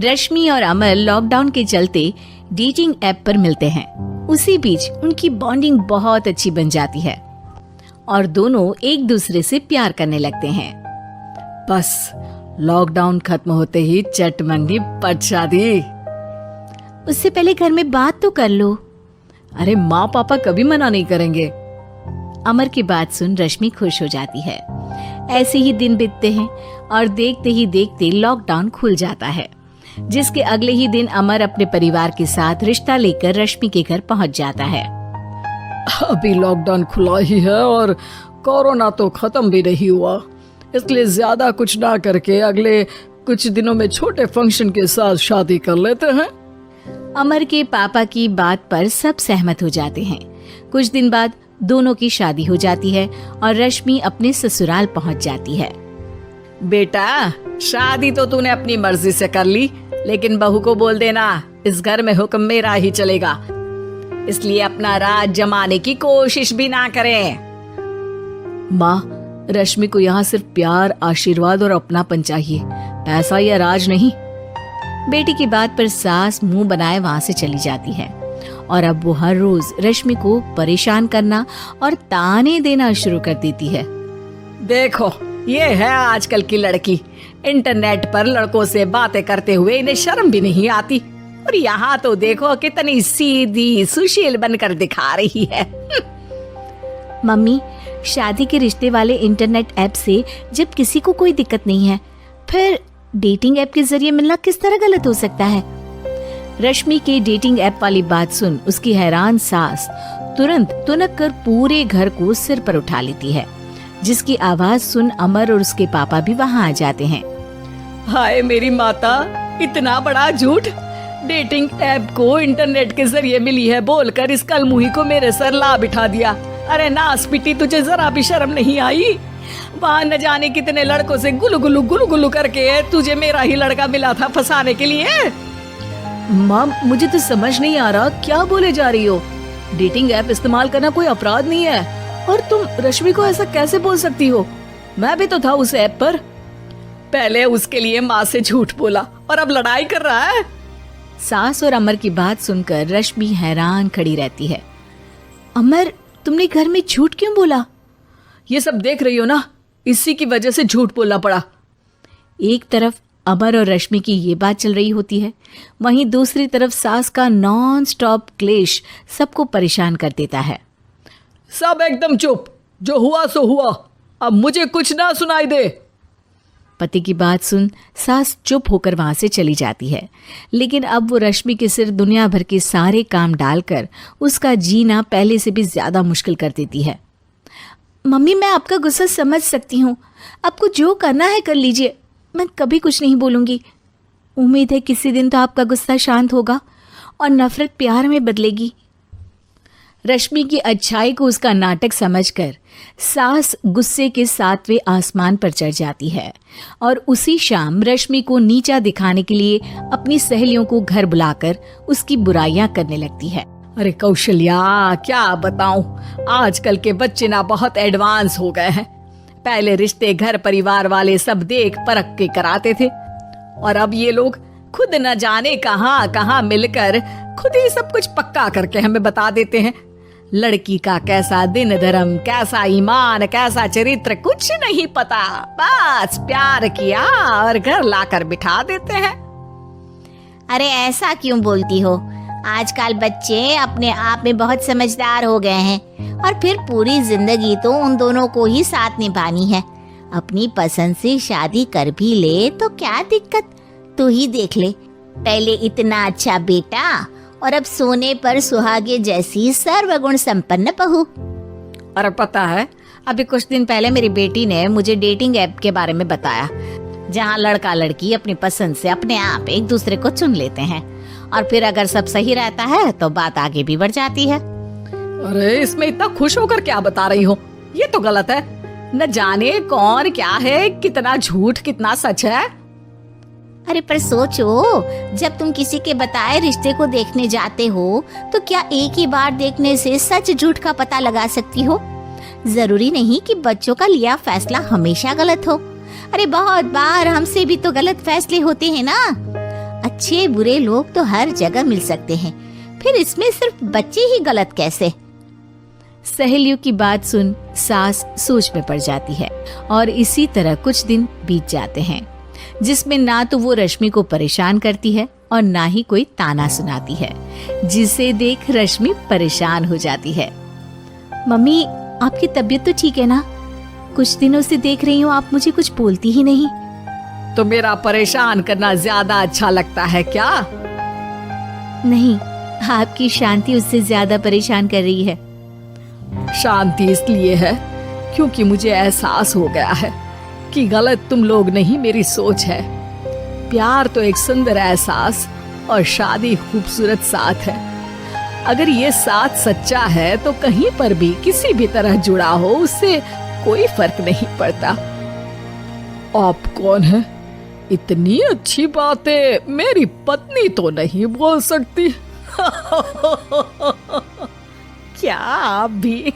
रश्मि और अमर लॉकडाउन के चलते डेटिंग ऐप पर मिलते हैं। उसी बीच उनकी बॉन्डिंग बहुत अच्छी बन जाती है और दोनों एक दूसरे से प्यार करने लगते हैं। बस लॉकडाउन खत्म होते ही चट मंगनी पट शादी। उससे पहले घर में बात तो कर लो। अरे माँ पापा कभी मना नहीं करेंगे। अमर की बात सुन रश्मि खुश हो जाती है। ऐसे ही दिन बीतते हैं और देखते ही देखते लॉकडाउन खुल जाता है, जिसके अगले ही दिन अमर अपने परिवार के साथ रिश्ता लेकर रश्मि के घर पहुंच जाता है। अभी लॉकडाउन खुला ही है और कोरोना तो खत्म भी नहीं हुआ, इसलिए ज्यादा कुछ ना करके अगले कुछ दिनों में छोटे फंक्शन के साथ शादी कर लेते हैं। अमर के पापा की बात पर सब सहमत हो जाते हैं। कुछ दिन बाद दोनों की शादी हो जाती है और रश्मि अपने ससुराल पहुंच जाती है। बेटा, शादी तो तूने अपनी मर्जी से कर ली, लेकिन बहू को बोल देना इस घर में हुक्म मेरा ही चलेगा, इसलिए अपना राज जमाने की कोशिश भी ना करें। माँ, रश्मि को यहाँ सिर्फ प्यार, आशीर्वाद और अपनापन चाहिए, पैसा या राज नहीं। बेटी की बात पर सास मुंह बनाए वहाँ से चली जाती है और अब वो हर रोज रश्मि को परेशान करना और ताने देना शुरू कर देती है। देखो, ये है आजकल की लड़की, इंटरनेट पर लड़कों से बातें करते हुए इन्हें शर्म भी नहीं आती, और यहाँ तो देखो कितनी सीधी सुशील बनकर दिखा रही है। मम्मी, शादी के रिश्ते वाले इंटरनेट ऐप से जब किसी को कोई दिक्कत नहीं है, फिर डेटिंग ऐप के जरिए मिलना किस तरह गलत हो सकता है? रश्मि के डेटिंग ऐप वाली बात सुन उसकी हैरान सास तुरंत तुनक कर पूरे घर को सिर पर उठा लेती है, जिसकी आवाज सुन अमर और उसके पापा भी वहाँ आ जाते हैं। हाय मेरी माता, इतना बड़ा झूठ! डेटिंग ऐप को इंटरनेट के जरिए मिली है बोलकर इस कलमुही को मेरे सर ला बिठा दिया। अरे नास पिटी, तुझे जरा भी शर्म नहीं आई? वहाँ न जाने कितने लड़कों से गुलू गुलू करके तुझे मेरा ही लड़का मिला था फंसाने के लिए। माँ, मुझे तो समझ नहीं आ रहा क्या बोले जा रही हो। डेटिंग ऐप इस्तेमाल करना कोई अपराध नहीं है, और तुम रश्मि को ऐसा कैसे बोल सकती हो? मैं भी तो था उस ऐप पर। पहले उसके लिए माँ से झूठ बोला और अब लड़ाई कर रहा है। सास और अमर की बात सुनकर रश्मि हैरान खड़ी रहती है। अमर, तुमने घर में झूठ क्यों बोला? ये सब देख रही हो ना, इसी की वजह से झूठ बोलना पड़ा। एक तरफ अमर और रश्मि की ये बात चल रही होती है, वहीं दूसरी तरफ सास का नॉन स्टॉप क्लेश सबको परेशान कर देता है। सब एकदम चुप, जो हुआ सो हुआ, अब मुझे कुछ ना सुनाई दे। पति की बात सुन सास चुप होकर वहां से चली जाती है, लेकिन अब वो रश्मि के सिर दुनिया भर के सारे काम डालकर उसका जीना पहले से भी ज्यादा मुश्किल कर देती है। मम्मी, मैं आपका गुस्सा समझ सकती हूँ, आपको जो करना है कर लीजिए, मैं कभी कुछ नहीं बोलूंगी। उम्मीद है किसी दिन तो आपका गुस्सा शांत होगा और नफरत प्यार में बदलेगी। रश्मि की अच्छाई को उसका नाटक समझकर सास गुस्से के 7वें आसमान पर चढ़ जाती है और उसी शाम रश्मि को नीचा दिखाने के लिए अपनी सहेलियों को घर बुलाकर उसकी बुराइयां करने लगती है। अरे कौशल्या, क्या बताऊं, आजकल के बच्चे ना बहुत एडवांस हो गए हैं। पहले रिश्ते घर परिवार वाले सब देख परख के कराते थे, और अब ये लोग खुद न जाने कहां कहां मिलकर खुद ही सब कुछ पक्का करके हमें बता देते हैं। लड़की का कैसा दिन धर्म, कैसा ईमान, कैसा चरित्र कुछ नहीं पता, बस प्यार किया और घर लाकर बिठा देते हैं। अरे ऐसा क्यों बोलती हो? आजकल बच्चे अपने आप में बहुत समझदार हो गए हैं, और फिर पूरी जिंदगी तो उन दोनों को ही साथ निभानी है। अपनी पसंद से शादी कर भी ले तो क्या दिक्कत? तू ही देख ले, पहले इतना अच्छा बेटा और अब सोने पर सुहागे जैसी सर्वगुण संपन्न बहू। और पता है, अभी कुछ दिन पहले मेरी बेटी ने मुझे डेटिंग ऐप के बारे में बताया, जहाँ लड़का लड़की अपनी पसंद से अपने आप एक दूसरे को चुन लेते हैं, और फिर अगर सब सही रहता है तो बात आगे भी बढ़ जाती है। अरे इसमें इतना खुश होकर क्या बता रही हो? ये तो गलत है। न जाने कौन क्या है, कितना झूठ कितना सच है। अरे पर सोचो, जब तुम किसी के बताए रिश्ते को देखने जाते हो तो क्या एक ही बार देखने से सच झूठ का पता लगा सकती हो? जरूरी नहीं कि बच्चों का लिया फैसला हमेशा गलत हो। अरे बहुत बार हमसे भी तो गलत फैसले होते हैं ना। अच्छे बुरे लोग तो हर जगह मिल सकते हैं, फिर इसमें सिर्फ बच्चे ही गलत कैसे? सहेलियों की बात सुन सास सोच में पड़ जाती है और इसी तरह कुछ दिन बीत जाते हैं, जिसमें ना तो वो रश्मि को परेशान करती है और ना ही कोई ताना सुनाती है, जिसे देख रश्मि परेशान हो जाती है। मम्मी, आपकी तबीयत तो ठीक है ना? कुछ दिनों से देख रही हूँ आप मुझे कुछ बोलती ही नहीं। तो मेरा परेशान करना ज्यादा अच्छा लगता है क्या? नहीं, आपकी शांति उससे ज्यादा परेशान कर रही है। शांति इसलिए है क्योंकि मुझे एहसास हो गया है कि गलत तुम लोग नहीं, मेरी सोच है। प्यार तो एक सुंदर एहसास और शादी खूबसूरत साथ है। अगर ये साथ सच्चा है तो कहीं पर भी किसी भी तरह जुड़ा हो, उससे कोई फर्क नहीं पड़ता। आप कौन है? इतनी अच्छी बातें मेरी पत्नी तो नहीं बोल सकती। क्या आप भी?